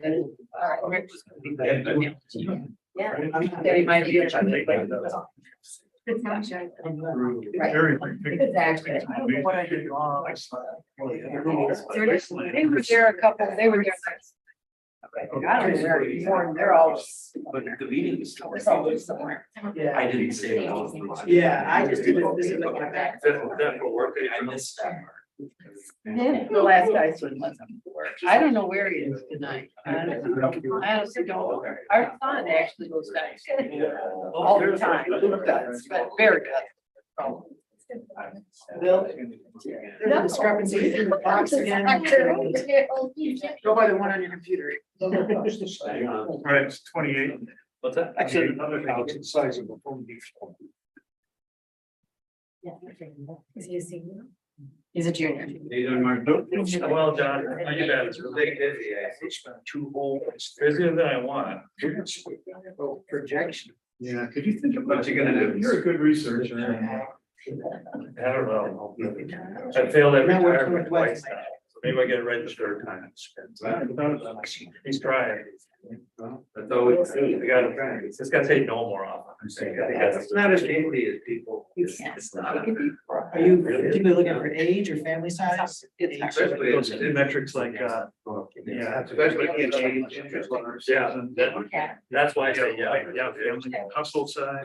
Yeah. They might be. Exactly. What I did wrong. They were there a couple, they were there. I don't know where anymore, they're all. But the meeting is still. It's always somewhere. Yeah, I didn't say. yeah, I just didn't visit with my back. I missed that. The last guy's one wasn't work. I don't know where he is tonight. I honestly don't know. Our son actually goes back all the time, but very good. Bill, there's a discrepancy in the box again. Go by the one on your computer. All right, it's 28. What's that? Actually, another house the size of a home. Is he a senior? He's a junior. Well, John, how you been? Too old. Busier than I want. Projection. Yeah, could you think about? What you gonna do? You're a good researcher. I don't know. I failed every Now we're time coming twice to now. So maybe I get it right the third time. He's trying. That's always. I gotta, just gotta say no more often. It's not as easy as people. It's not. Are you particularly looking for age or family size? Especially those metrics like, yeah. Especially in age. Yeah, that's why I say, yeah, Family, household size.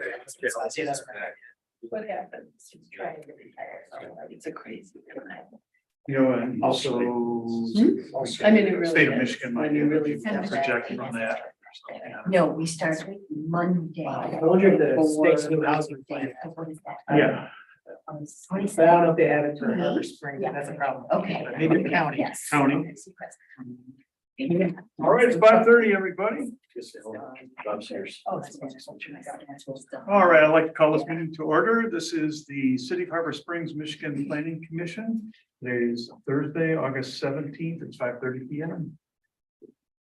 What happens? He's trying to retire. It's a crazy. You know, and also. I mean, it really State of is. Michigan might When be you really projecting on that. No, we start Monday. I wonder if the state's new housing plan. Yeah, But I don't know if they have it for Harbor Springs, that's a problem. Okay. But maybe the county. Yes. county. All right, it's 5:30, everybody. Upstairs. Oh, All right, I'd like to call this meeting to order. This is the City of Harbor Springs, Michigan Planning Commission. Today is Thursday, August 17th. It's 5:30 p.m.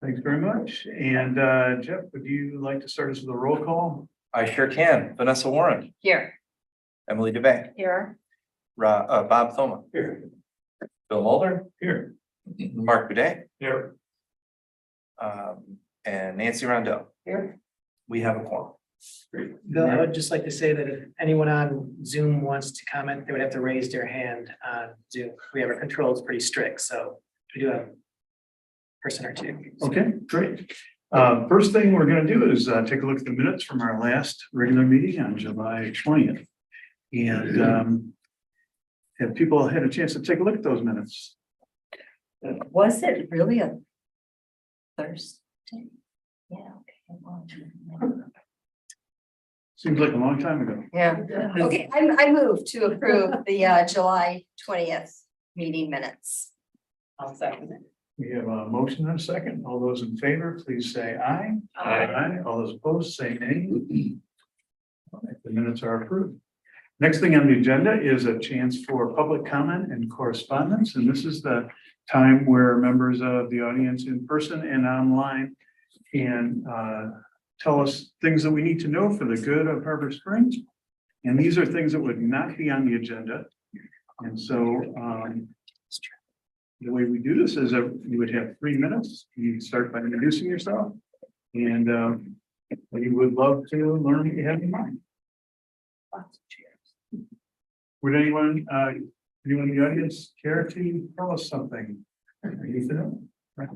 Thanks very much. And Jeff, would you like to start us with a roll call? I sure can. Vanessa Warren, Here. Emily DeBay, Here. Bob Thoma. Here. Bill Mulder, Here. Mark Bidet, Here. and Nancy Rondell. Here. We have a quorum. Bill, I would just like to say that if anyone on Zoom wants to comment, they would have to raise their hand on Zoom. We have our controls pretty strict, so we do have a person or two. Okay, great. First thing we're going to do is take a look at the minutes from our last regular meeting on July 20th. And have people had a chance to take a look at those minutes? Was it really a Thursday? Yeah, okay. Seems like a long time ago. Yeah, okay, I move to approve the July 20th meeting minutes. I'll second it. We have a motion and a second. All those in favor, please say aye. Aye. All those opposed, say nay. All right, the minutes are approved. Next thing on the agenda is a chance for public comment and correspondence, and this is the time where members of the audience in person and online can tell us things that we need to know for the good of Harbor Springs. And these are things that would not be on the agenda. And so the way we do this is that you would have 3 minutes. You start by introducing yourself. And we would love to learn what you have in mind. Would anyone in the audience care to tell us something? Anything? Right.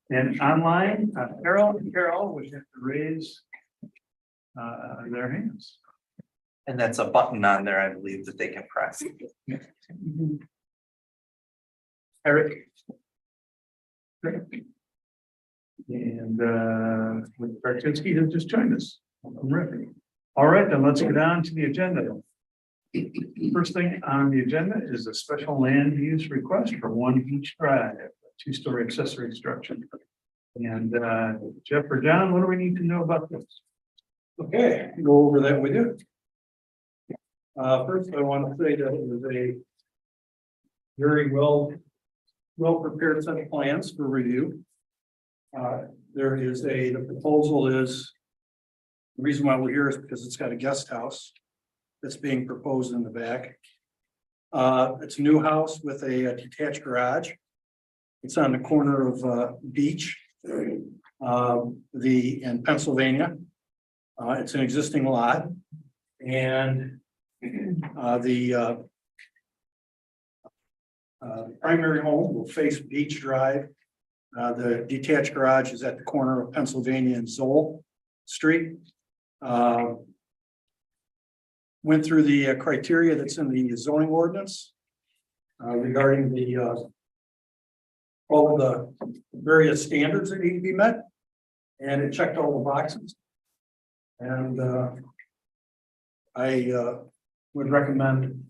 And online, Carol would have to raise their hands. And that's a button on there, I believe, that they can press. Eric. Great. And Barczynski has just joined us. Welcome, Rick. All right, then let's get on to the agenda. First thing on the agenda is a special land use request for One Beach Drive, a 2-story accessory structure. And Jeff or John, what do we need to know about this? Okay, go over that with you. First, I want to say that it was a very well prepared set of plans for review. The proposal is, the reason why we're here is because it's got a guest house that's being proposed in the back. It's a new house with a detached garage. It's on the corner of Beach In Pennsylvania. It's an existing lot. And the primary home will face Beach Drive. The detached garage is at the corner of Pennsylvania and Zoll Street. Went through the criteria that's in the zoning ordinance regarding all of the various standards that need to be met. And it checked all the boxes. And I would recommend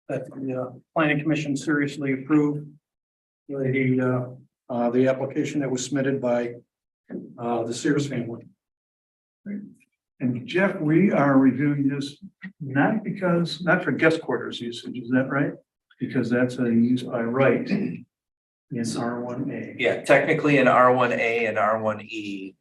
that the planning commission seriously approve the application that was submitted by the Sears family. And Jeff, we are reviewing this not for guest quarters usage, is that right? Because that's a use by right in R1A. Yeah, technically in R1A and R1E,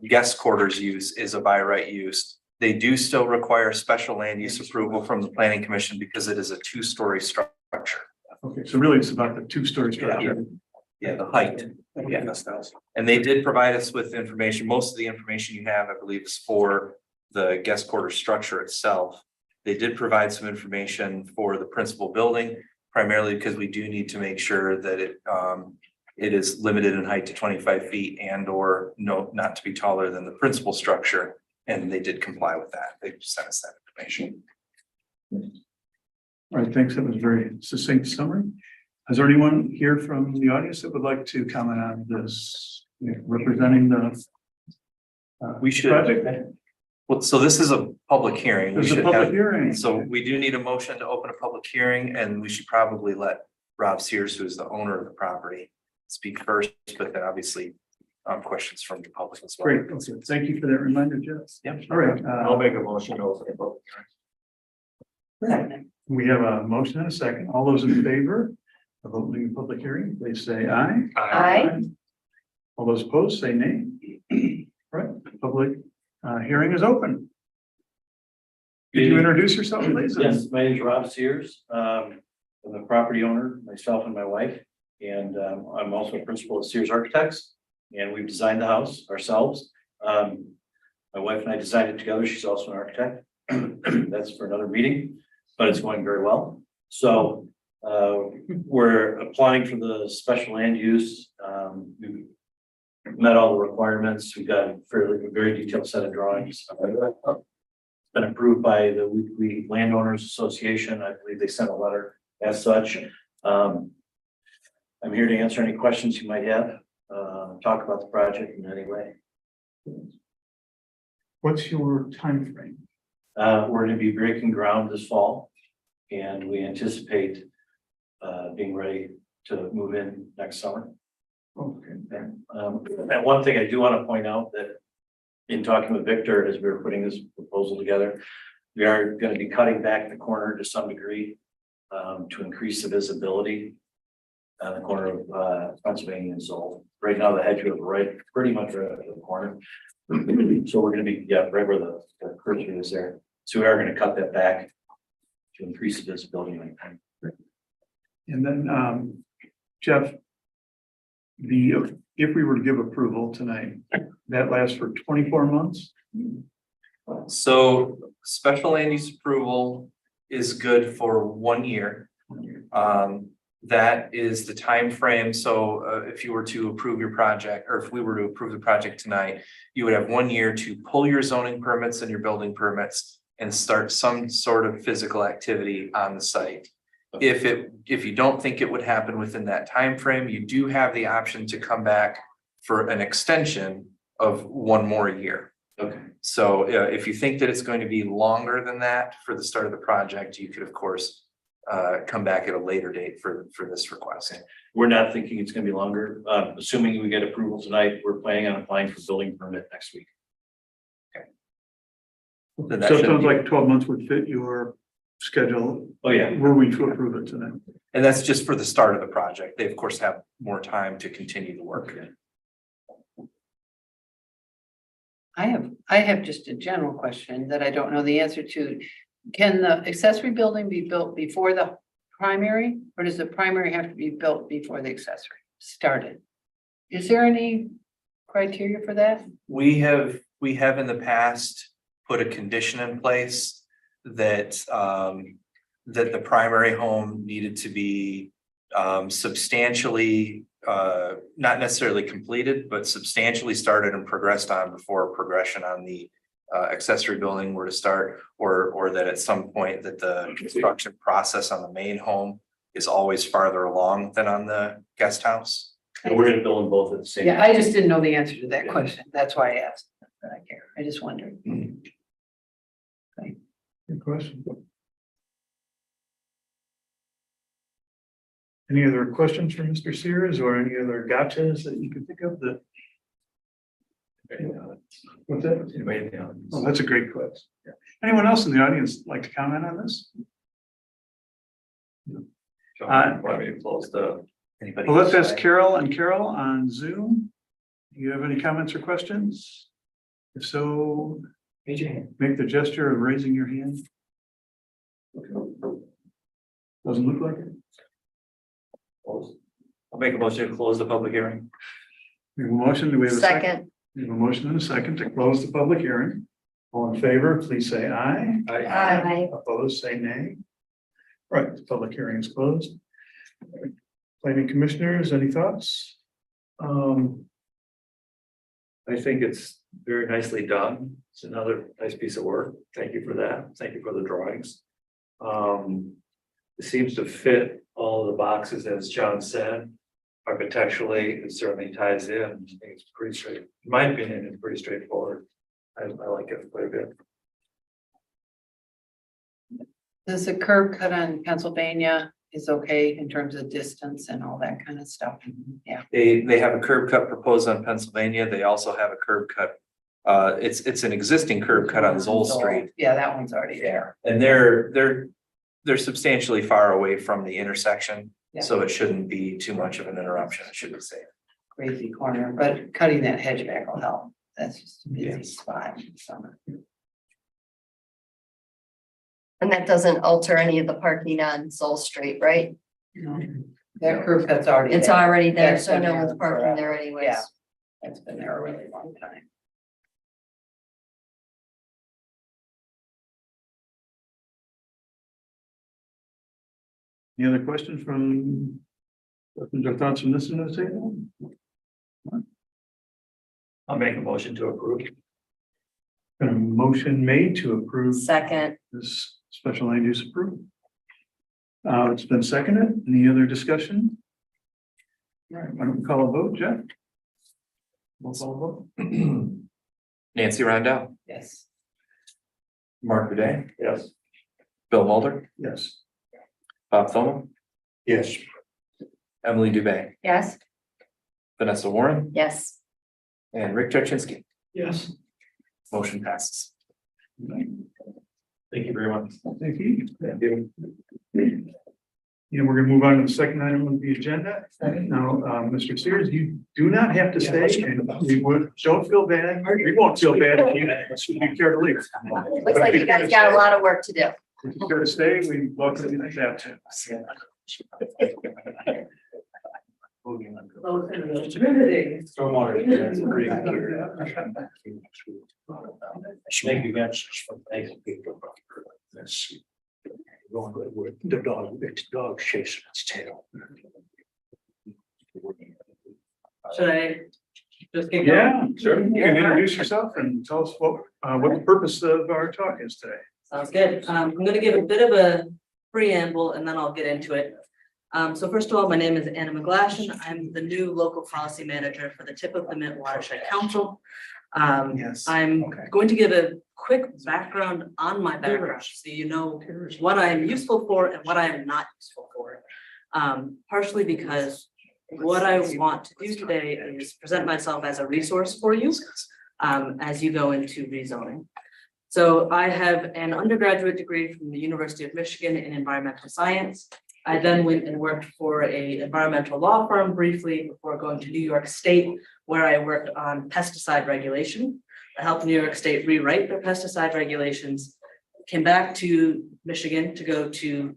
guest quarters use is a by right use. They do still require special land use approval from the planning commission because it is a two-story structure. Okay, so really it's about the two-story structure. Yeah, the height. Yeah. And they did provide us with information. Most of the information you have, I believe, is for the guest quarter structure itself. They did provide some information for the principal building, primarily because we do need to make sure that it is limited in height to 25 feet and or not to be taller than the principal structure. And they did comply with that. They sent us that information. All right, thanks. That was a very succinct summary. Is there anyone here from the audience that would like to comment on this, representing the We should. project? Well, so this is a public hearing. We There's a should public have, hearing. so we do need a motion to open a public hearing and we should probably let Rob Sears, who is the owner of the property, speak first, but then obviously questions from the public as well. Great, okay. Thank you for that reminder, Jeff. Yep. All right, I'll make a motion to open the public hearing. we have a motion and a second. All those in favor of opening the public hearing, please say aye. Aye. All those opposed, say nay. All right, the public hearing is open. Could you introduce yourself, please? Yes, my name is Rob Sears. I'm the property owner, myself and my wife, and I'm also a principal of Sears Architects. And we've designed the house ourselves. My wife and I designed it together. She's also an architect. That's for another meeting, but it's going very well. So we're applying for the special land use. We've met all the requirements. We've got a very detailed set of drawings. It's been approved by the Weekly Landowners Association. I believe they sent a letter as such. I'm here to answer any questions you might have, talk about the project in any way. What's your time frame? We're going to be breaking ground this fall, and we anticipate being ready to move in next summer. Okay. And one thing I do want to point out that in talking with Victor, as we were putting this proposal together, we are going to be cutting back the corner to some degree to increase the visibility on the corner of Pennsylvania and Zoll. Right now, the hedge is right, pretty much right at the corner. So we're going to be, right where the cursor is there. So we are going to cut that back to increase the visibility. And then, Jeff, if we were to give approval tonight, that lasts for 24 months? So special land use approval is good for 1 year. That is the time frame. So if you were to approve your project, or if we were to approve the project tonight, you would have 1 year to pull your zoning permits and your building permits and start some sort of physical activity on the site. If you don't think it would happen within that time frame, you do have the option to come back for an extension of 1 more year. Okay. So if you think that it's going to be longer than that for the start of the project, you could of course come back at a later date for this request. We're not thinking it's going to be longer. Assuming we get approval tonight, we're planning on applying for building permit next week. So that So it should sounds be- like 12 months would fit your schedule, Oh, yeah. were we to approve it tonight. And that's just for the start of the project. They of course have more time to continue the work. I have just a general question that I don't know the answer to. Can the accessory building be built before the primary, or does the primary have to be built before the accessory started? Is there any criteria for that? We have in the past put a condition in place that that the primary home needed to be substantially not necessarily completed, but substantially started and progressed on before progression on the accessory building were to start, or that at some point that the construction process on the main home is always farther along than on the guest house. And we're gonna build them both at the same. Yeah, I just didn't know the answer to that question. That's why I asked. But I care. I just wondered. Good question. Any other questions for Mr. Sears or any other gotchas that you can think of that? What's that? Oh, that's a great question. Anyone else in the audience like to comment on this? John, why don't we close the? Anybody? Well, let's ask Carol and Carol on Zoom. Do you have any comments or questions? If so, make the gesture of raising your hand. Doesn't look like it. I'll make a motion to close the public hearing. We have a motion. Do we have a second? Second. We have a motion and a second to close the public hearing. All in favor, please say aye. Aye. Opposed, say nay. Right, the public hearing is closed. Planning commissioners, any thoughts? I think it's very nicely done. It's another nice piece of work. Thank you for that. Thank you for the drawings. It seems to fit all the boxes, as John said. Architecturally, it certainly ties in. I think it's pretty straight. In my opinion, it's pretty straightforward. I like it quite a bit. Does the curb cut on Pennsylvania is okay in terms of distance and all that kind of stuff? Yeah. They have a curb cut proposed on Pennsylvania. They also have a curb cut. It's an existing curb cut on Zoll Street, Yeah, that one's already there. and they're substantially far away from the intersection. Yeah. So it shouldn't be too much of an interruption, it should be safe. Crazy corner, but cutting that hedge back will help. That's just a busy Yes. spot in the summer. And that doesn't alter any of the parking on Soul Street, right? That curb cut's already. It's there. already there, That's so been no there one's parking forever. there anyways. Yeah. That's been there a really long time. Any other questions or thoughts from this end of the table? I'll make a motion to approve. A motion made to approve Second. this special land use approval. It's been seconded. Any other discussion? All right, why don't we call a vote, Jeff? We'll call a vote. Nancy Rondell, Yes. Mark Uday, Yes. Bill Mulder, Yes. Bob Thomo, Yes. Emily Dubay, Yes. Vanessa Warren, Yes. and Rick Churchinsky. Yes. Motion passes. Thank you very much. Thank you. Yeah, we're gonna move on to the second item on the agenda. Now, Mr. Sears, you do not have to stay and don't feel bad. We won't feel bad if you care to leave. Looks like you guys got a lot of work to do. If you care to stay, we welcome you to that too. Thank you guys. The dog chasing its tail. Should I just get going? Yeah, sure. You can introduce yourself and tell us what the purpose of our talk is today. Sounds good. I'm gonna give a bit of a preamble and then I'll get into it. So first of all, my name is Anna McGlashan. I'm the new local policy manager for the Tip of the Mint Watershed Council. Yes. I'm Okay. going to give a quick background on my background, so you know what I am useful for and what I am not useful for. Partially because what I want to do today is present myself as a resource for you as you go into rezoning. So I have an undergraduate degree from the University of Michigan in environmental science. I then went and worked for an environmental law firm briefly before going to New York State, where I worked on pesticide regulation. I helped New York State rewrite their pesticide regulations, came back to Michigan to go to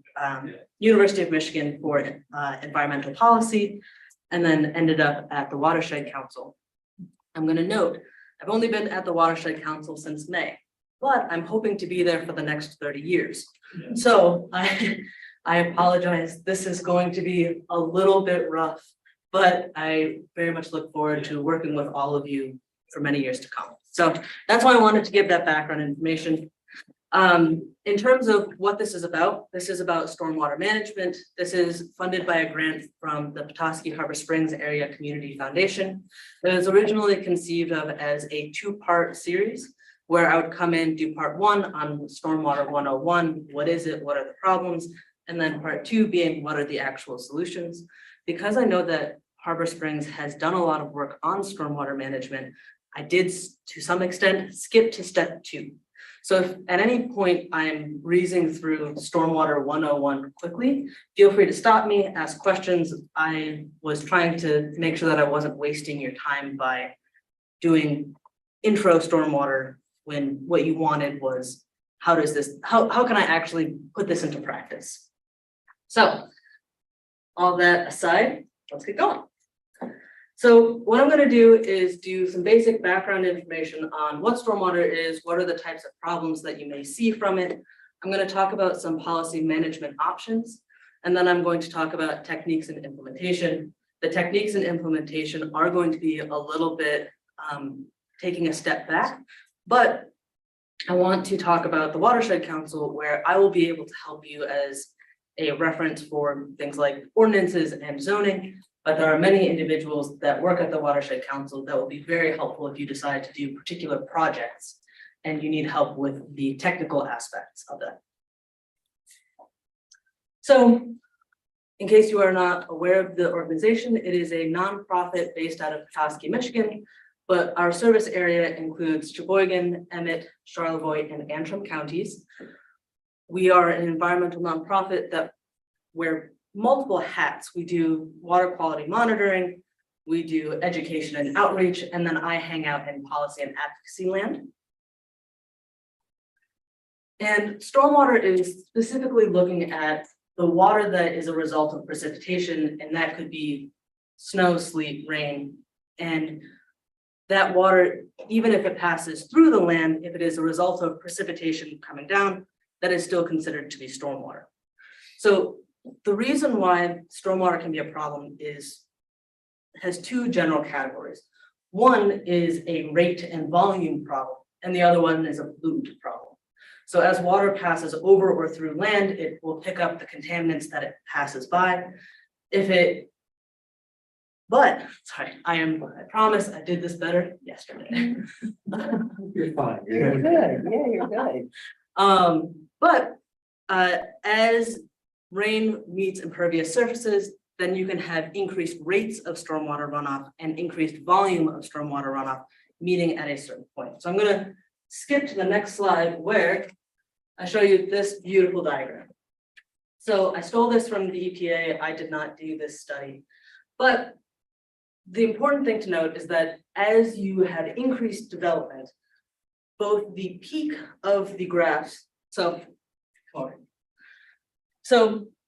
University of Michigan for environmental policy, and then ended up at the Watershed Council. I'm gonna note, I've only been at the Watershed Council since May, but I'm hoping to be there for the next 30 years. So I apologize, this is going to be a little bit rough, but I very much look forward to working with all of you for many years to come. So that's why I wanted to give that background information. In terms of what this is about stormwater management. This is funded by a grant from the Petoskey Harbor Springs Area Community Foundation. It was originally conceived of as a two-part series where I would come in, do part one on Stormwater 101, what is it, what are the problems? And then part two being what are the actual solutions? Because I know that Harbor Springs has done a lot of work on stormwater management, I did to some extent skip to step two. So if at any point I'm breezing through Stormwater 101 quickly, feel free to stop me, ask questions. I was trying to make sure that I wasn't wasting your time by doing intro stormwater when what you wanted was, how can I actually put this into practice? So all that aside, let's get going. So what I'm going to do is do some basic background information on what stormwater is, what are the types of problems that you may see from it. I'm going to talk about some policy management options, and then I'm going to talk about techniques and implementation. The techniques and implementation are going to be a little bit taking a step back, but I want to talk about the Watershed Council, where I will be able to help you as a reference for things like ordinances and zoning. But there are many individuals that work at the Watershed Council that will be very helpful if you decide to do particular projects and you need help with the technical aspects of that. So in case you are not aware of the organization, it is a nonprofit based out of Petoskey, Michigan, but our service area includes Sheboygan, Emmett, Charlevoix, and Antrim counties. We are an environmental nonprofit that wear multiple hats. We do water quality monitoring, we do education and outreach, and then I hang out in policy and advocacy land. And stormwater is specifically looking at the water that is a result of precipitation, and that could be snow, sleet, rain. And that water, even if it passes through the land, if it is a result of precipitation coming down, that is still considered to be stormwater. So the reason why stormwater can be a problem has two general categories. One is a rate and volume problem, and the other one is a pollutant problem. So as water passes over or through land, it will pick up the contaminants that it passes by. I promise I did this better yesterday. You're fine. You're good, yeah, you're good. As rain meets impervious surfaces, then you can have increased rates of stormwater runoff and increased volume of stormwater runoff meeting at a certain point. So I'm going to skip to the next slide where I show you this beautiful diagram. So I stole this from the EPA. I did not do this study, but the important thing to note is that as you have increased development, both the peak of the graphs, so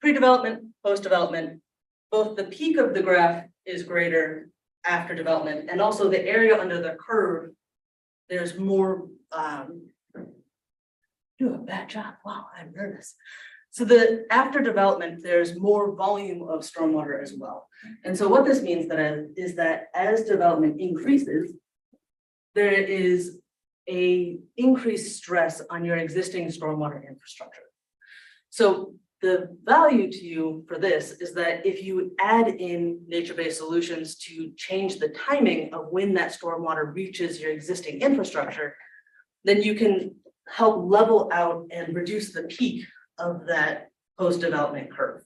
pre-development, post-development, both the peak of the graph is greater after development, and also the area under the curve, there's more, do a bad job, wow, I'm nervous. So after development, there's more volume of stormwater as well. And so what this means is that as development increases, there is a increased stress on your existing stormwater infrastructure. So the value to you for this is that if you add in nature-based solutions to change the timing of when that stormwater reaches your existing infrastructure, then you can help level out and reduce the peak of that post-development curve.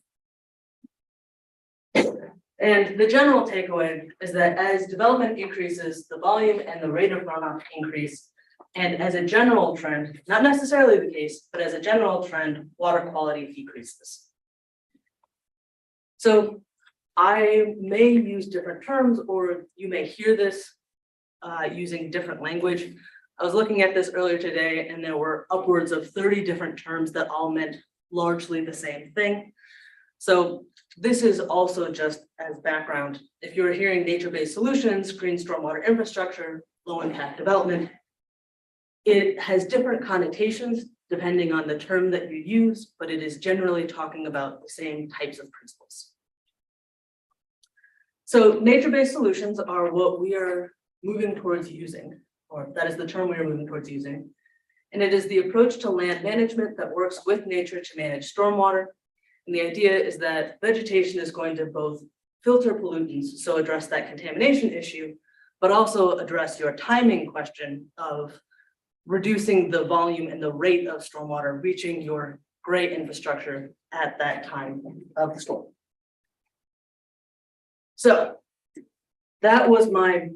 And the general takeaway is that as development increases, the volume and the rate of runoff increase. And as a general trend, not necessarily the case, but as a general trend, water quality decreases. So I may use different terms, or you may hear this using different language. I was looking at this earlier today, and there were upwards of 30 different terms that all meant largely the same thing. So this is also just as background. If you're hearing nature-based solutions, green stormwater infrastructure, low impact development, it has different connotations depending on the term that you use, but it is generally talking about the same types of principles. So nature-based solutions are what we are moving towards using, or that is the term we are moving towards using. And it is the approach to land management that works with nature to manage stormwater. And the idea is that vegetation is going to both filter pollutants, so address that contamination issue, but also address your timing question of reducing the volume and the rate of stormwater reaching your gray infrastructure at that time of the storm. So that was my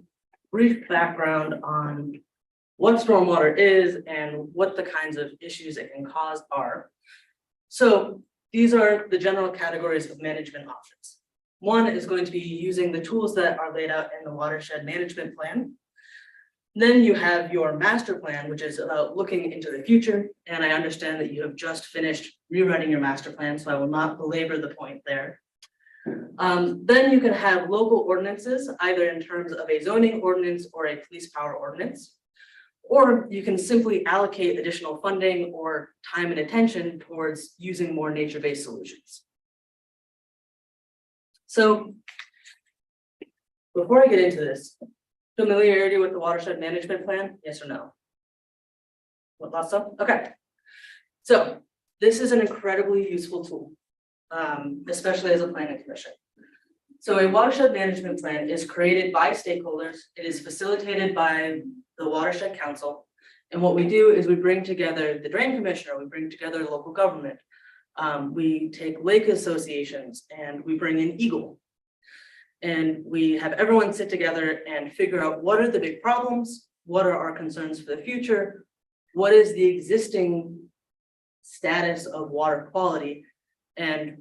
brief background on what stormwater is and what the kinds of issues it can cause are. So these are the general categories of management options. One is going to be using the tools that are laid out in the watershed management plan. Then you have your master plan, which is about looking into the future. And I understand that you have just finished rewriting your master plan, so I will not belabor the point there. Then you can have local ordinances, either in terms of a zoning ordinance or a police power ordinance. Or you can simply allocate additional funding or time and attention towards using more nature-based solutions. So before I get into this, familiarity with the watershed management plan, yes or no? What, lots of? Okay. So this is an incredibly useful tool, especially as a planning commission. So a watershed management plan is created by stakeholders. It is facilitated by the Watershed Council. And what we do is we bring together the drain commissioner, we bring together local government. We take lake associations and we bring in Eagle. And we have everyone sit together and figure out what are the big problems, what are our concerns for the future, what is the existing status of water quality. And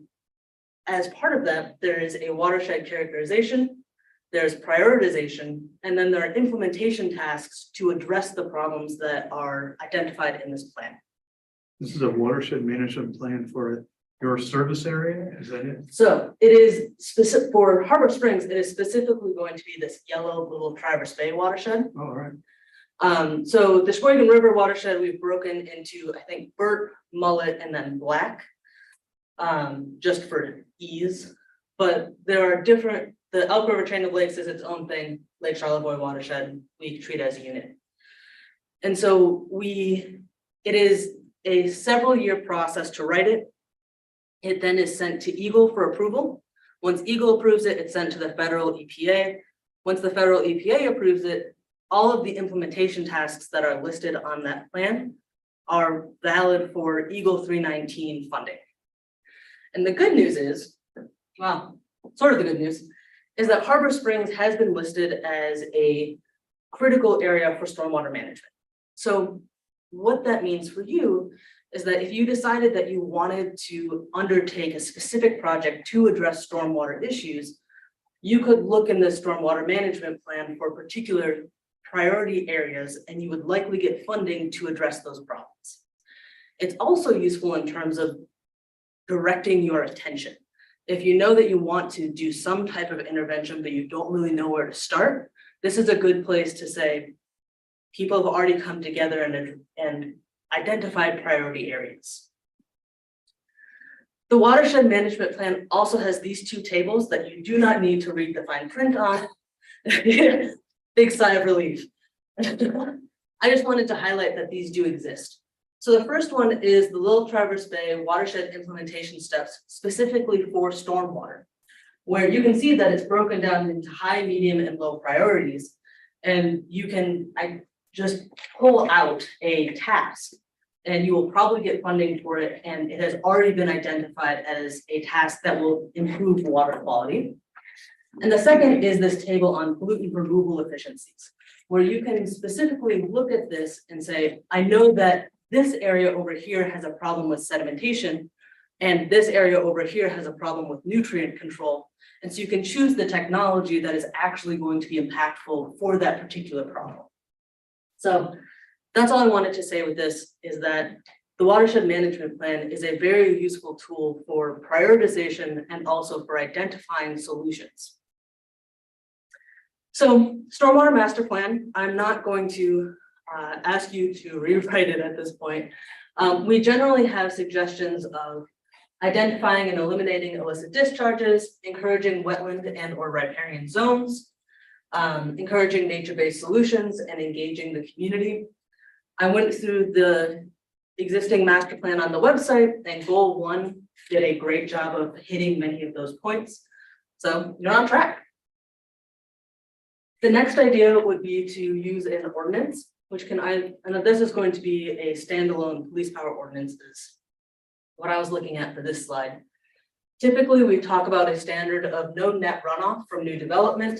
as part of that, there is a watershed characterization, there's prioritization, and then there are implementation tasks to address the problems that are identified in this plan. This is a watershed management plan for your service area, is that it? So it is specific for Harbor Springs, it is specifically going to be this yellow little Traverse Bay watershed. All right. So the Sheboygan River watershed, we've broken into, I think, Burt, Mullet, and then Black, just for ease. But there are different, the Elk River Chain of Lakes is its own thing, Lake Charlevoix watershed, we treat as a unit. And so it is a several year process to write it. It then is sent to Eagle for approval. Once Eagle approves it, it's sent to the federal EPA. Once the federal EPA approves it, all of the implementation tasks that are listed on that plan are valid for Eagle 319 funding. And the good news is, well, sort of the good news, is that Harbor Springs has been listed as a critical area for stormwater management. So what that means for you is that if you decided that you wanted to undertake a specific project to address stormwater issues, you could look in the stormwater management plan for particular priority areas, and you would likely get funding to address those problems. It's also useful in terms of directing your attention. If you know that you want to do some type of intervention, but you don't really know where to start, this is a good place to say, people have already come together and identified priority areas. The watershed management plan also has these two tables that you do not need to read the fine print on. Big sigh of relief. I just wanted to highlight that these do exist. So the first one is the Little Traverse Bay watershed implementation steps specifically for stormwater, where you can see that it's broken down into high, medium, and low priorities. And you can just pull out a task and you will probably get funding for it. And it has already been identified as a task that will improve water quality. And the second is this table on pollutant removal efficiencies, where you can specifically look at this and say, I know that this area over here has a problem with sedimentation, and this area over here has a problem with nutrient control. And so you can choose the technology that is actually going to be impactful for that particular problem. So that's all I wanted to say with this, is that the watershed management plan is a very useful tool for prioritization and also for identifying solutions. So stormwater master plan, I'm not going to ask you to rewrite it at this point. We generally have suggestions of identifying and eliminating illicit discharges, encouraging wetland and or riparian zones, encouraging nature-based solutions and engaging the community. I went through the existing master plan on the website, and goal 1 did a great job of hitting many of those points. So you're on track. The next idea would be to use an ordinance, which and this is going to be a standalone police power ordinance, is what I was looking at for this slide. Typically, we talk about a standard of no net runoff from new development,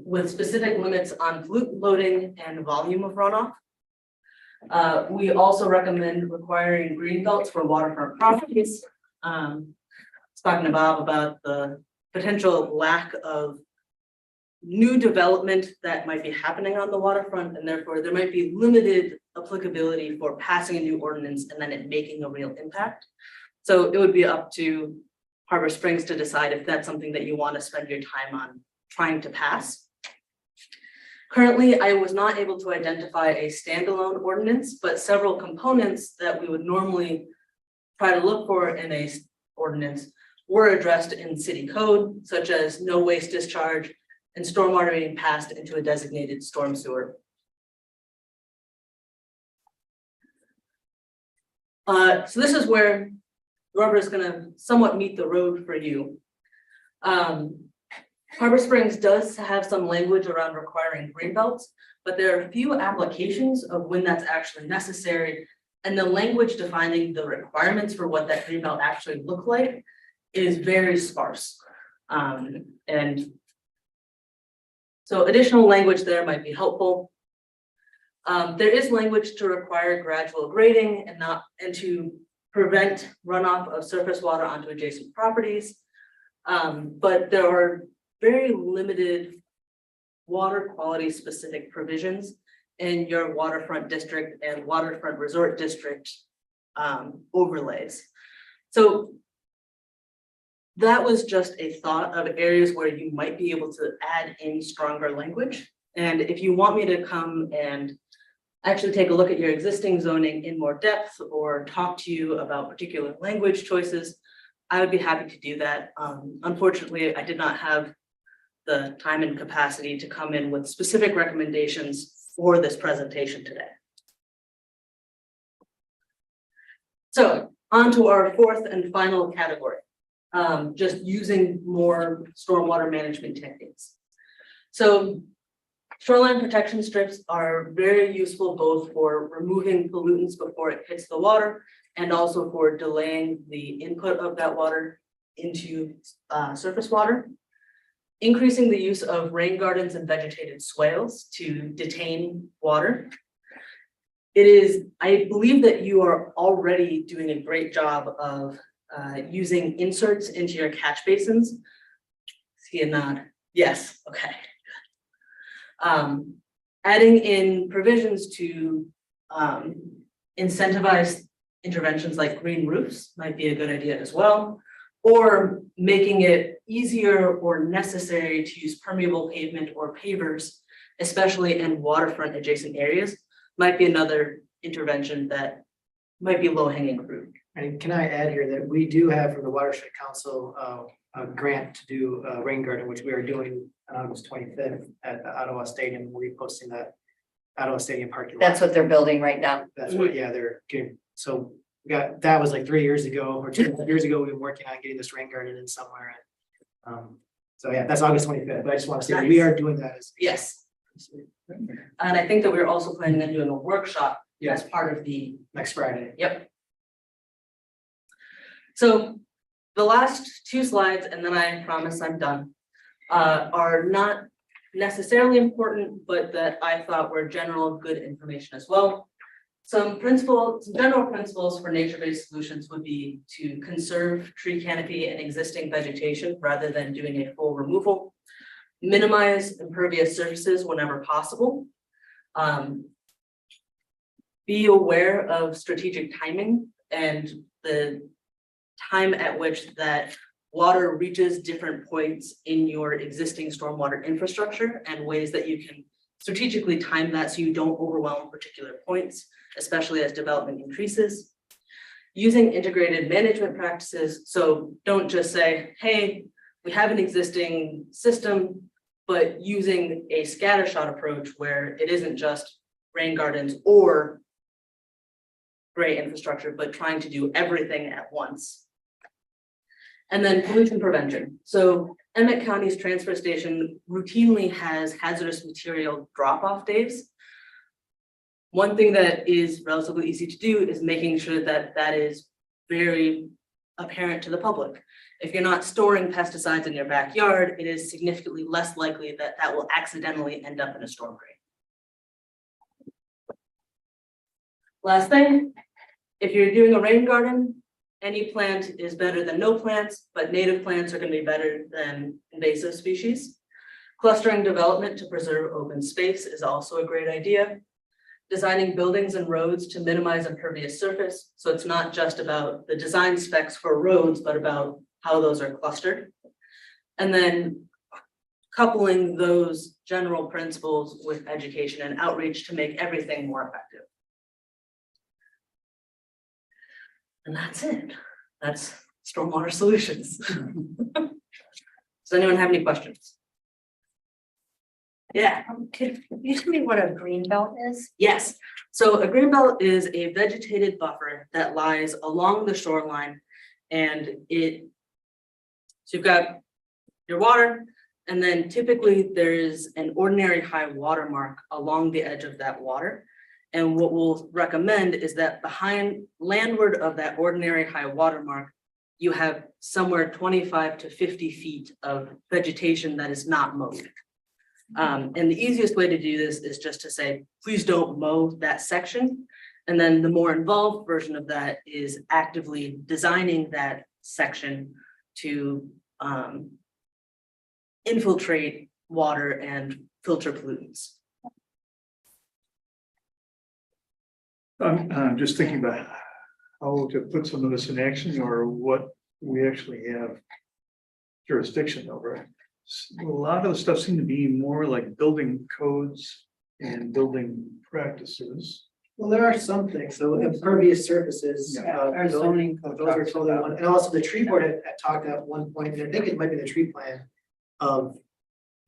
with specific limits on pollutant loading and volume of runoff. We also recommend requiring green belts for waterfront properties. I was talking to Bob about the potential lack of new development that might be happening on the waterfront, and therefore there might be limited applicability for passing a new ordinance and then it making a real impact. So it would be up to Harbor Springs to decide if that's something that you want to spend your time on trying to pass. Currently, I was not able to identify a standalone ordinance, but several components that we would normally try to look for in a ordinance were addressed in city code, such as no waste discharge and stormwater being passed into a designated storm sewer. So this is where the rubber is going to somewhat meet the road for you. Harbor Springs does have some language around requiring green belts, but there are a few applications of when that's actually necessary. And the language defining the requirements for what that green belt actually look like is very sparse. And so additional language there might be helpful. There is language to require gradual grading and to prevent runoff of surface water onto adjacent properties. But there are very limited water quality specific provisions in your waterfront district and waterfront resort district overlays. So that was just a thought of areas where you might be able to add in stronger language. And if you want me to come and actually take a look at your existing zoning in more depth or talk to you about particular language choices, I would be happy to do that. Unfortunately, I did not have the time and capacity to come in with specific recommendations for this presentation today. So on to our fourth and final category, just using more stormwater management techniques. So shoreline protection strips are very useful both for removing pollutants before it hits the water and also for delaying the input of that water into surface water. Increasing the use of rain gardens and vegetated swales to detain water. I believe that you are already doing a great job of using inserts into your catch basins. See a nod. Yes, okay. Adding in provisions to incentivize interventions like green roofs might be a good idea as well. Or making it easier or necessary to use permeable pavement or pavers, especially in waterfront adjacent areas, might be another intervention that might be low-hanging fruit. And can I add here that we do have from the Watershed Council a grant to do a rain garden, which we are doing on August 25th at the Ottawa Stadium. We're reposting that Ottawa Stadium parking lot. That's what they're building right now. That's what, yeah, they're getting, so we got, that was like 3 years ago or 2 years ago, we've been working on getting this rain garden in somewhere. And so yeah, that's August 25th, but I just want to say that we are doing that as. Yes. And I think that we're also planning on doing a workshop as part of the. Next Friday. Yep. So the last 2 slides, and then I promise I'm done, are not necessarily important, but that I thought were general good information as well. Some general principles for nature-based solutions would be to conserve tree canopy and existing vegetation rather than doing a full removal. Minimize impervious surfaces whenever possible. be aware of strategic timing and the time at which that water reaches different points in your existing stormwater infrastructure and ways that you can strategically time that so you don't overwhelm particular points, especially as development increases. Using integrated management practices, so don't just say, hey, we have an existing system, but using a scattershot approach where it isn't just rain gardens or gray infrastructure, but trying to do everything at once. And then pollution prevention. So Emmett County's transfer station routinely has hazardous material drop-off days. One thing that is relatively easy to do is making sure that that is very apparent to the public. If you're not storing pesticides in your backyard, it is significantly less likely that that will accidentally end up in a storm drain. Last thing, if you're doing a rain garden, any plant is better than no plants, but native plants are going to be better than invasive species. Clustering development to preserve open space is also a great idea. Designing buildings and roads to minimize impervious surface. So it's not just about the design specs for roads, but about how those are clustered. And then coupling those general principles with education and outreach to make everything more effective. And that's it. That's stormwater solutions. Does anyone have any questions? Yeah. Could you tell me what a green belt is? Yes, so a green belt is a vegetated buffer that lies along the shoreline and so you've got your water and then typically there is an ordinary high water mark along the edge of that water. And what we'll recommend is that behind landward of that ordinary high water mark, you have somewhere 25 to 50 feet of vegetation that is not mowed. And the easiest way to do this is just to say, please don't mow that section. And then the more involved version of that is actively designing that section to infiltrate water and filter pollutants. I'm just thinking about how to put some of this in action or what we actually have jurisdiction over. A lot of the stuff seemed to be more like building codes and building practices. Well, there are some things, so impervious surfaces. Our zoning code Those are talks totally about one, and also the tree board had talked at one point, and I think it might be the tree plan. Of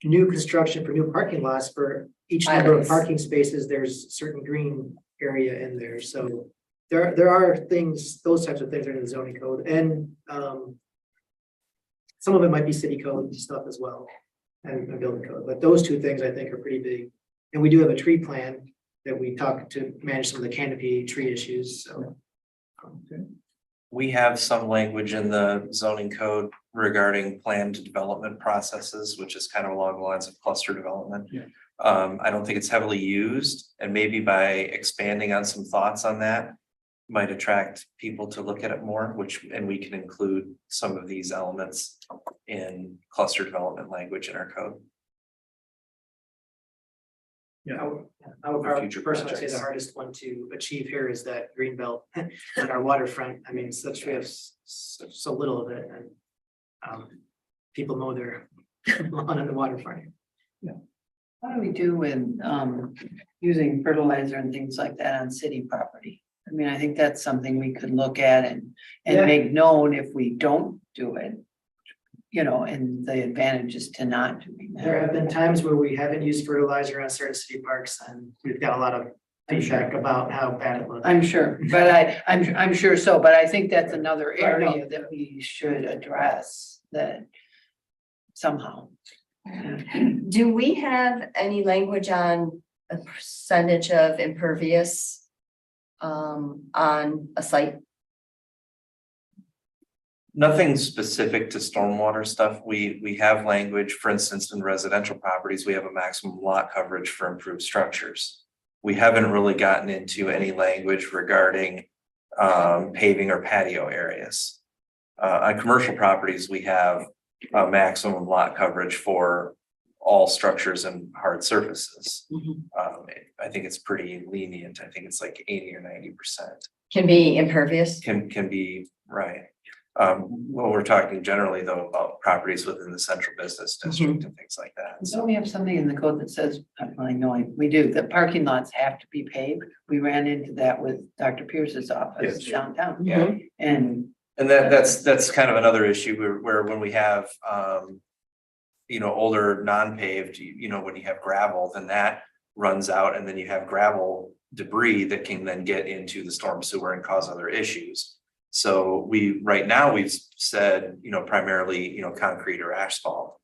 new construction for new parking lots for each number of Islands. parking spaces, there's certain green area in there, so. There are things, those types of things are in the zoning code and some of it might be city code and stuff as well. And building code, but those two things I think are pretty big. And we do have a tree plan that we talk to manage some of the canopy tree issues, so. Okay. We have some language in the zoning code regarding planned development processes, which is kind of along the lines of cluster development. Yeah. I don't think it's heavily used, and maybe by expanding on some thoughts on that might attract people to look at it more, and we can include some of these elements in cluster development language in our code. I would For future personally say the projects. hardest one to achieve here is that green belt on our waterfront. I mean, we have so little of it and people mow their lawn on the waterfront. What do we do with using fertilizer and things like that on city property? I mean, I think that's something we could look at and Yeah. make known if we don't do it. You know, and the advantages to not doing There have that. been times where we haven't used fertilizer on certain city parks and we've got a lot of feedback about how bad it looks. I'm sure, but I'm sure so, but I think that's another area that we should address that somehow. Do we have any language on a percentage of impervious on a site? Nothing specific to stormwater stuff. We have language, for instance, in residential properties, we have a maximum lot coverage for improved structures. We haven't really gotten into any language regarding paving or patio areas. On commercial properties, we have a maximum lot coverage for all structures and hard surfaces. Mhm. I think it's pretty lenient. I think it's like 80 or 90% Can be impervious. can be, right. Well, we're talking generally though about properties within the central business district and things like that. So we have something in the code that says, I know we do, that parking lots have to be paved. We ran into that with Dr. Pierce's office Yes. downtown. Yeah. And And that's kind of another issue where when we have, older non-paved, when you have gravel, then that runs out and then you have gravel debris that can then get into the storm sewer and cause other issues. So right now, we've said, primarily, concrete or asphalt.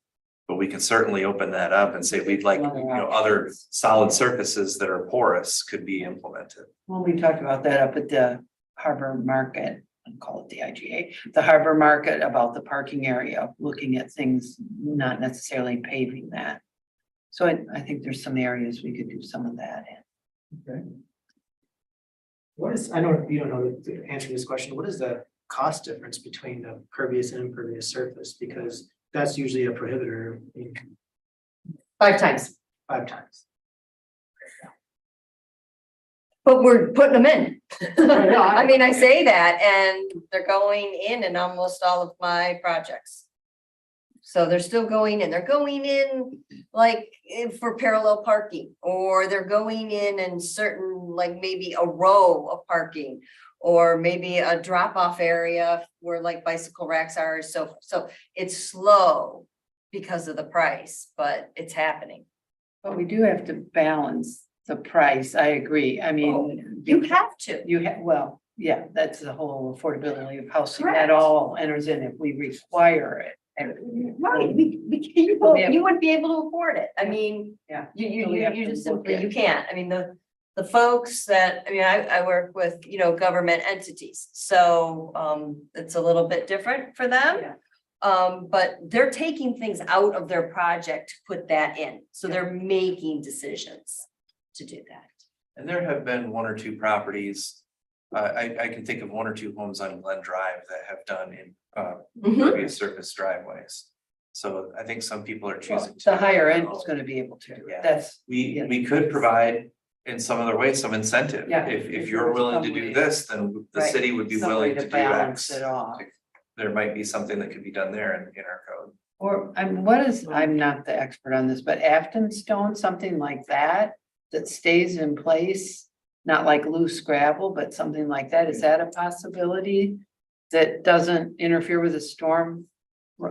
But we can certainly open that up and say we'd like, other solid surfaces that are porous could be implemented. well, we talked about that up at the Harbor Market, I call it the IGA, the Harbor Market, about the parking area, looking at things, not necessarily paving that. So I think there's some areas we could do some of that in. What is, I know you don't know the answer to this question, what is the cost difference between the pervious and impervious surface? Because that's usually a prohibitor, 5 times, 5 times. but we're putting them in. know, I mean, I say that and they're going in almost all of my projects. So they're still going in, they're going in like for parallel parking, or they're going in certain, like maybe a row of parking. Or maybe a drop-off area where like bicycle racks are, so it's slow because of the price, but it's happening. But we do have to balance the price, I agree, I mean. You have to. You have, well, yeah, that's the whole affordability of housing, Correct. that all enters in if we require it. Right, you wouldn't be able to afford it, I mean. Yeah. You, So we have you to just look simply, at- you can't, I mean, the folks that, I mean, I work with, government entities, so, it's a little bit different for them. Yeah. But they're taking things out of their project to put that in, so they're making decisions to do that. And there have been 1 or 2 properties. I can think of 1 or 2 homes on Glen Drive that have done in Mhm. impervious surface driveways. So I think some people are choosing to. The higher end is gonna be able to, do it. Yeah. That's, We could provide in some other ways, some incentive. Yeah. If you're willing to do Some way. this, then the Right. city would be some way willing to to do balance X. it off. There might be something that could be done there in our code. Or, what is, I'm not the expert on this, but Afton stone, something like that, that stays in place, not like loose gravel, but something like that, is that a possibility? That doesn't interfere with the storm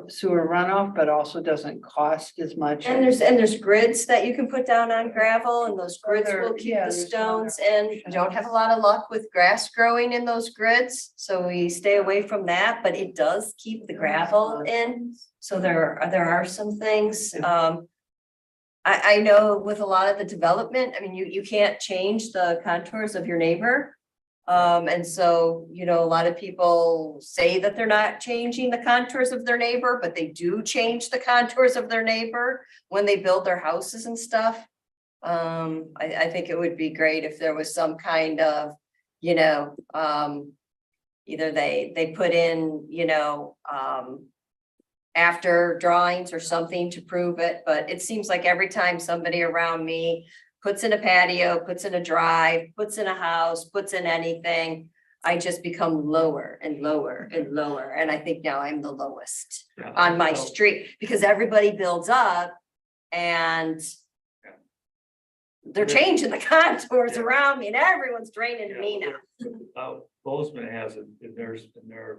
sewer runoff, but also doesn't cost as much? And there's grids that you can put down on gravel, and those grids will keep Yeah, the there's stones other in. You don't have a lot of luck with grass growing in those grids, so we stay away from that, but it does keep the gravel in. So there are some things, I know with a lot of the development, I mean, you can't change the contours of your neighbor. And so, a lot of people say that they're not changing the contours of their neighbor, but they do change the contours of their neighbor when they build their houses and stuff. I think it would be great if there was some kind of, either they put in, after drawings or something to prove it, but it seems like every time somebody around me puts in a patio, puts in a drive, puts in a house, puts in anything, I just become lower and lower and lower. And I think now I'm the lowest Yeah. on my street because everybody builds up and they're changing the contours around me and everyone's draining to me now. Bozeman has it in their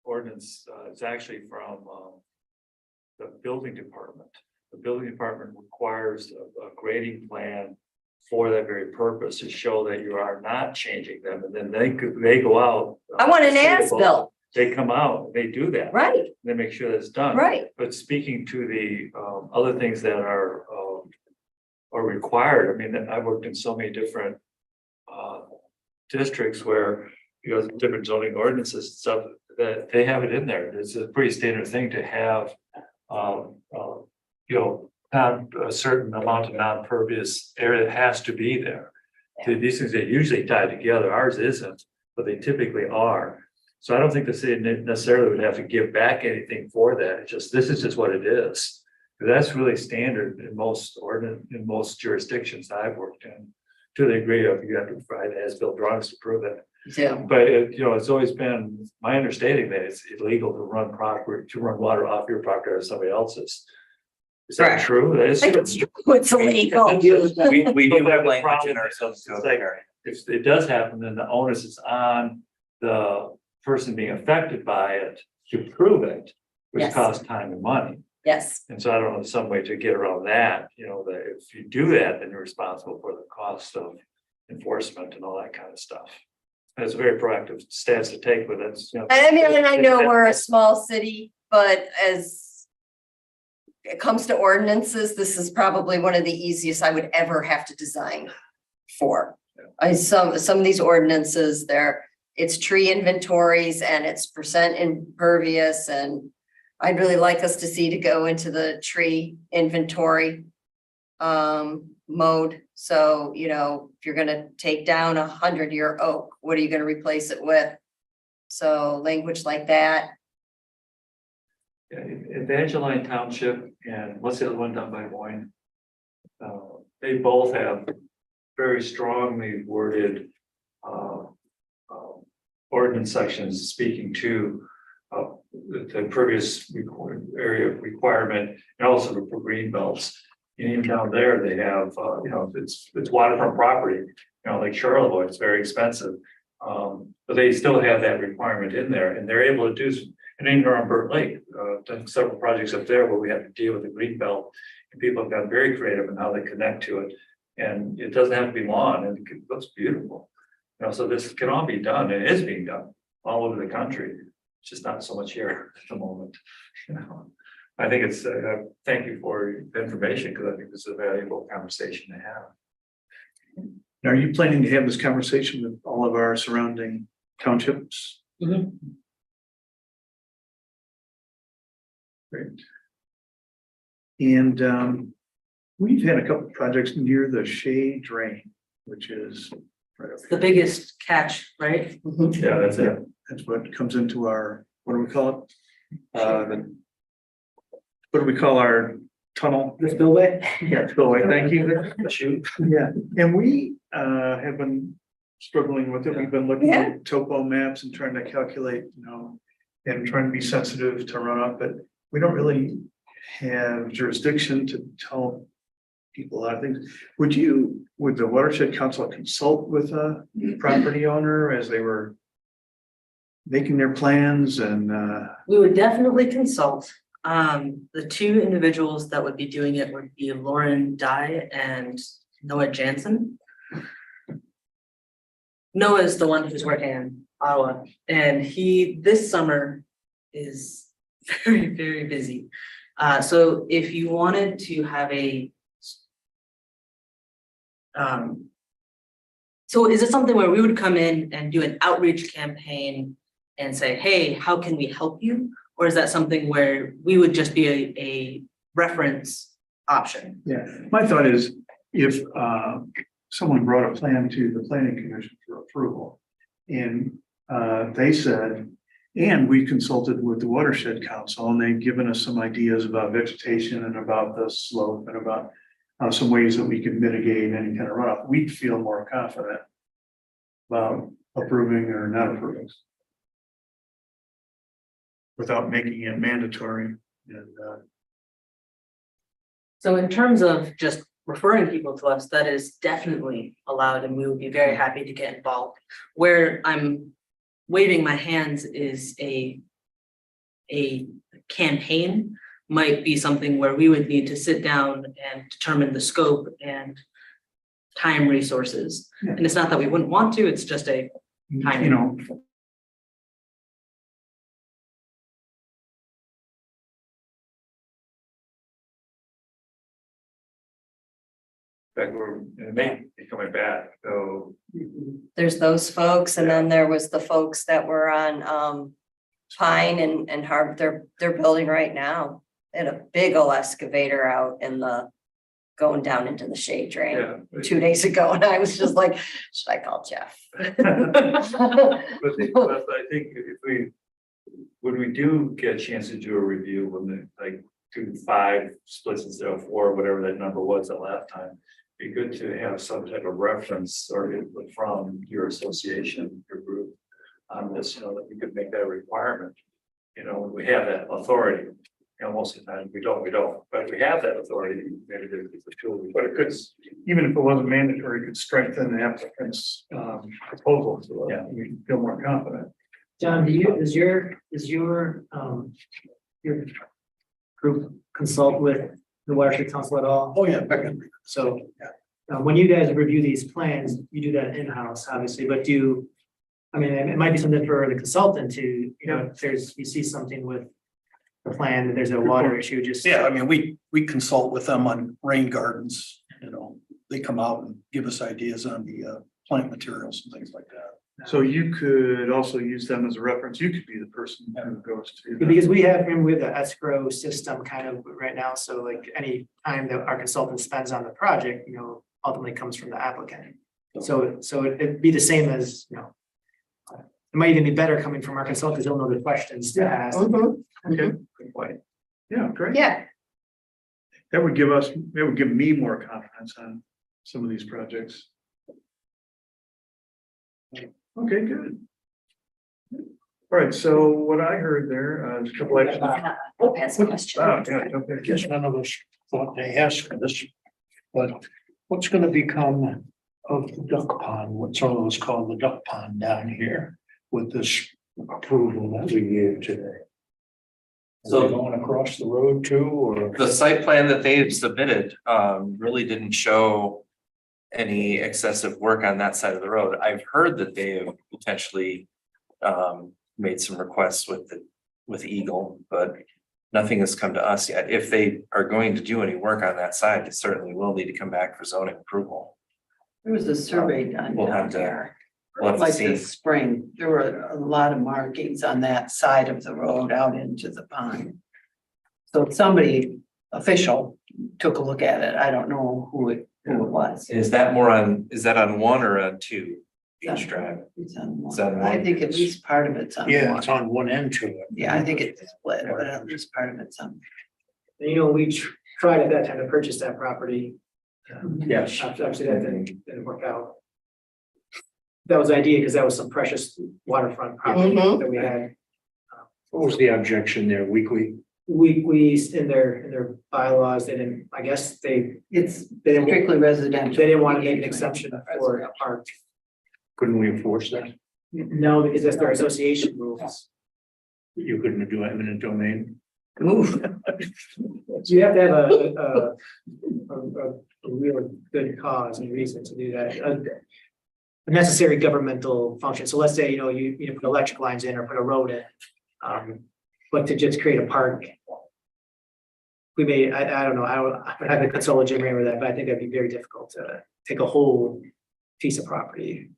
ordinance, it's actually from, the building department. The building department requires a grading plan for that very purpose to show that you are not changing them, and then they go out. I want an as-built, They come out, they do that. right, They make sure that's done. right. But speaking to the other things that are required, I mean, I worked in so many different districts where, different zoning ordinances and stuff, that they have it in there. It's a pretty standard thing to have, not a certain amount of non-pervious area that has to be there. So these things are usually tied together. Ours isn't, but they typically are. So I don't think the city necessarily would have to give back anything for that. It's just, this is just what it is. That's really standard in most in most jurisdictions I've worked in. To the degree of you have to provide as-built drawings to prove it. Yeah. But it's always been my understanding that it's illegal to run water off your property or somebody else's. Is that Correct. true? That is I think true. it's true, it's illegal. We do have The language problem in our is, code. it's like, if it does happen, then the onus is on the person being affected by it to prove it, which Yes. costs time and money. Yes, And so I don't know, some way to get around that, that if you do that, then you're responsible for the cost of enforcement and all that kind of stuff. And it's a very proactive stance to take, but that's, I mean, and I know we're a small city, but as it comes to ordinances, this is probably one of the easiest I would ever have to design for. Some of these ordinances, it's tree inventories and it's percent impervious, and I'd really like us to go into the tree inventory mode. So, if you're gonna take down 100-year oak, what are you gonna replace it with? So language like that. Evangeline Township and what's the other one down by Moyne? They both have very strongly worded ordinance sections speaking to the previous area of requirement and also for green belts. And even down there, they have, it's waterfront property, like Charlevoix, it's very expensive. But they still have that requirement in there, and they're able to do, and even around Burt Lake, done several projects up there where we have to deal with the green belt. And people have gotten very creative in how they connect to it. And it doesn't have to be lawn, and it looks beautiful. So this can all be done, and it is being done all over the country. It's just not so much here at the moment. I think it's, thank you for the information, because I think this is a valuable conversation to have. Are you planning to have this conversation with all of our surrounding townships? Great. And we've had a couple of projects near the Shea Drain, which is right up The biggest catch, right? Yeah, that's it. That's what comes into our, what do we call it? What do we call our tunnel? The spillway? Yeah, spillway, thank you. Shoot. Yeah, and we have been struggling with it. We've been looking at topo maps and trying to calculate, and trying to be sensitive to runoff, but we don't really have jurisdiction to tell people a lot of things. Would the Watershed Council consult with a property owner as they were making their plans and We would definitely consult. The two individuals that would be doing it would be Lauren Dye and Noah Jansen. Noah is the one who's working in Ottawa, and he, this summer, is very, very busy. So if you wanted to have so is it something where we would come in and do an outreach campaign and say, hey, how can we help you? Or is that something where we would just be a reference option? yeah, my thought is if someone brought a plan to the planning commission for approval and they said, and we consulted with the Watershed Council and they've given us some ideas about vegetation and about the slope and about some ways that we could mitigate any kind of runoff, we'd feel more confident about approving or not approving. Without making it mandatory and So in terms of just referring people to us, that is definitely allowed, and we would be very happy to get involved. Where I'm waving my hands is a campaign might be something where we would need to sit down and determine the scope and time resources. Yeah. And it's not that we wouldn't want to, it's just a timing. But it may be coming back, so. There's those folks, and then there was the folks that were on Pine and Harvard, they're building right now. They had a big old excavator out in going down into the Shea Drain Yeah. 2 days ago, and I was just like, should I call Jeff? But I think when we do get a chance to do a review, do 5 splits instead of 4, whatever that number was the last time. Be good to have some type of reference or input from your association, your group on this, that we could make that a requirement. When we have that authority, most of the time we don't, but if we have that authority, maybe there's a tool. But it could, even if it wasn't mandatory, it could strengthen the applicant's proposal, so you can feel more confident. John, is your group consult with the watershed council at all? Oh, yeah. So, when you guys review these plans, you do that in-house, obviously, but it might be something for the consultant to, if you see something with the plan, that there's a water issue, just. Yeah, we consult with them on rain gardens, they come out and give us ideas on the plant materials and things like that. So you could also use them as a reference. You could be the person who goes to. them. Because we have the escrow system kind of right now, so like any time that our consultant spends on the project, ultimately comes from the applicant. So it'd be the same as, it might even be better coming from our consultant, because they'll know the questions to ask. Okay, good point. Yeah, great. Yeah, That would give me more confidence on some of these projects. Okay, good. All right, so what I heard there, a couple of. I'll ask a question. Oh, yeah, okay. I guess none of us thought to ask this, but what's gonna become of the duck pond, what's always called the duck pond down here with this approval that we gave today? So So- going across the road too, or? The site plan that they had submitted really didn't show any excessive work on that side of the road. I've heard that they have potentially made some requests with Eagle, but nothing has come to us yet. If they are going to do any work on that side, it certainly will need to come back for zoning approval. There was a survey done We'll have down to- there. We'll have to Like see. this spring, there were a lot of markings on that side of the road out into the pond. So somebody official took a look at it. I don't know who it was. Is that on 1 or on 2 Beach Drive? It's on It's on one. I one. think at least part of it's on Yeah, one. it's on one end to it. Yeah, I think it's split, but at least part of it's on. And we tried at that time to purchase that property. Yes. Obviously, that didn't work out. That was the idea, because that was some precious waterfront property Mhm. that we had. What was the objection there, weekly? We, in their bylaws, they didn't, I guess they It's didn't, strictly residential. they didn't want to make an exception for a park. Couldn't we enforce that? No, because that's their association rules. You couldn't do eminent domain? Oof. You have to have a real good cause and reason to do that. A necessary governmental function. So let's say, you put electric lines in or put a road in. But to just create a park. We may, I don't know, I would have to consult with Jim Ray with that, but I think that'd be very difficult to take a whole piece of property.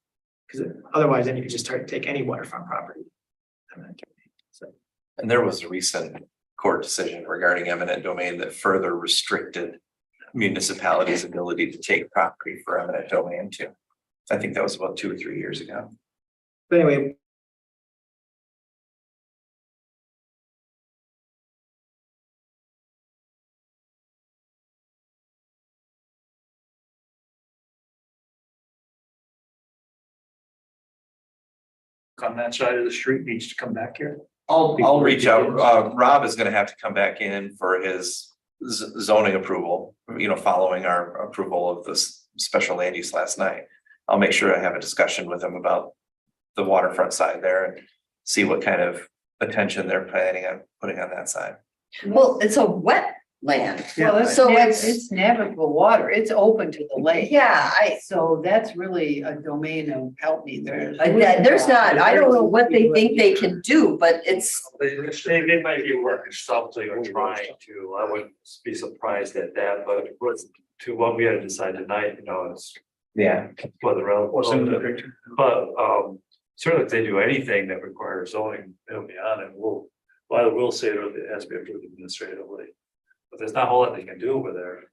Because otherwise, then you could just take any waterfront property. So, And there was a recent court decision regarding eminent domain that further restricted municipalities' ability to take property for eminent domain too. I think that was about 2 or 3 years ago. but anyway. On that side of the street needs to come back here? I'll reach out. Rob is gonna have to come back in for his zoning approval, following our approval of this special land use last night. I'll make sure I have a discussion with him about the waterfront side there and see what kind of attention they're planning on putting on that side. Well, it's a wetland. Well, So it's, it's navigable water. It's open to the lake. yeah, So that's really a domain of, help me, there's. there's not, I don't know what they think they can do, but it's, They might be working something or trying to, I wouldn't be surprised at that, but to what we had to decide tonight, it's Yeah. whether What's in the relevant. picture? But certainly if they do anything that requires zoning, it'll be on it. We'll say it has to be approved administratively. But there's not a whole lot they can do over there.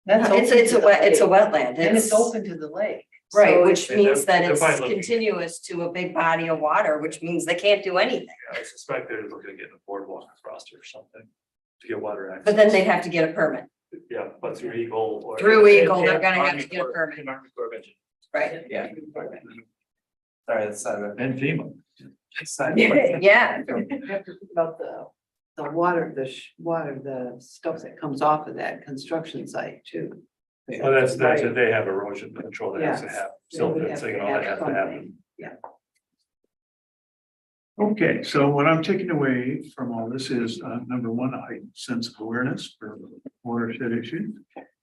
That's open it's to a the wet, it's a lake. wetland. And it's open to the lake. Right, So which And means that they're it's fine looking. continuous to a big body of water, which means they can't do anything. I suspect they're looking to get a boardwalk across it or something. to get water access. But then they'd have to get a permit, Yeah, but through Eagle or. Through Eagle, they're And gonna have Army to get a Corps- permit. and Army Corps of Engineers. right? Yeah. Sorry, that's not a. And FEMA. Yeah, About the water, the stuff that comes off of that construction site too. Well, that's it. They have erosion control that has to Yes. have, They silt would fencing and have all to that has have to happen. Okay, so what I'm taking away from all this is, number one, a heightened sense of awareness for watershed issues.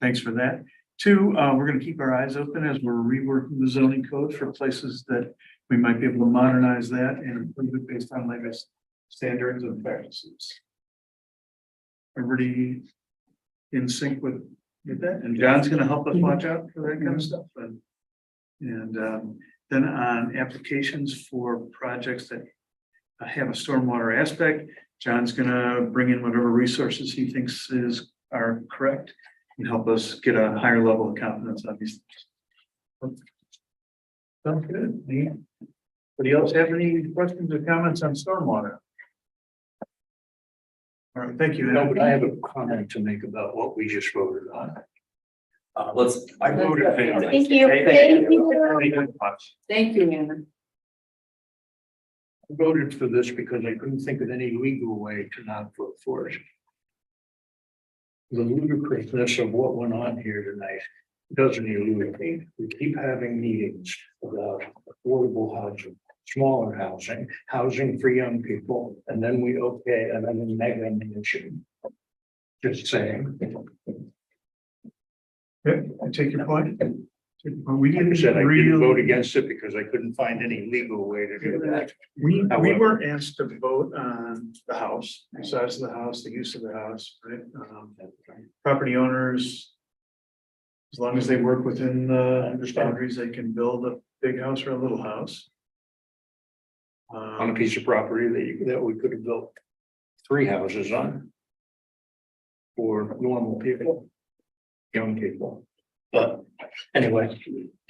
Thanks for that. Two, we're gonna keep our eyes open as we're reworking the zoning code for places that we might be able to modernize that and improve it based on latest standards and practices. Everybody in sync with that? And John's gonna help us watch out for that kind of stuff. And then on applications for projects that have a stormwater aspect, John's gonna bring in whatever resources he thinks are correct and help us get a higher level of confidence on these things. Sounds good. Anybody else have any questions or comments on stormwater? All right, thank you. No, but I have a comment to make about what we just voted on. Let's. I voted in favor. Thank you. Thank you very much. Thank you, Anna. I voted for this because I couldn't think of any legal way to not vote for it. The ludicrousness of what went on here tonight doesn't elude me. We keep having meetings about affordable housing, smaller housing, housing for young people, and then we and then we mega mansion. Just saying. Yeah, I take your point. We Like I didn't said, I didn't vote really, against it because I couldn't find any legal way to do that. we However- weren't asked to vote on the house, the size of the house, the use of the house, right? Property owners, as long as they work within the boundaries, they can build a big house or a little house. On a piece of property that we could have built 3 houses on. For normal people. Young people. But anyway,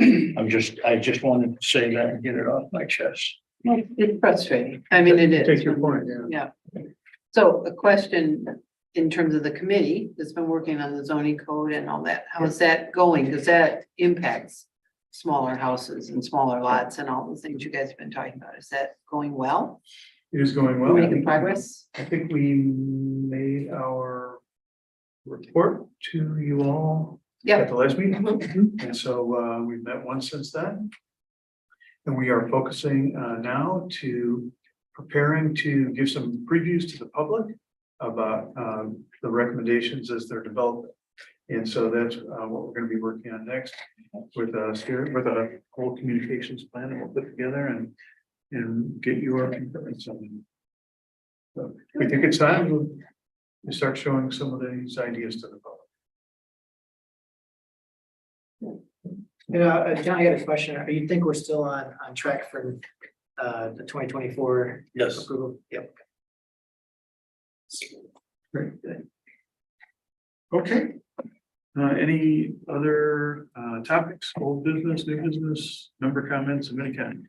I just wanted to say that and get it off my chest. Well, it's frustrating. I mean, it is. Take your point, yeah. Yeah. So a question in terms of the committee that's been working on the zoning code and all that, how is that going? Because that impacts smaller houses and smaller lots and all the things you guys have been talking about. Is that going well? It is going We're well. making progress? I think we made our report to you all at Yep. the last meeting. And so we've met once since then. And we are focusing now to preparing to give some previews to the public about the recommendations as they're developed. And so that's what we're going to be working on next with a whole communications plan that we'll put together and get your concurrence on it. So we think it's time to start showing some of these ideas to the public. You know, John, I got a question. You think we're still on track for the 2024 Yes. approval? Yep. Very good. Okay. Any other topics, old business, new business, member comments of any kind?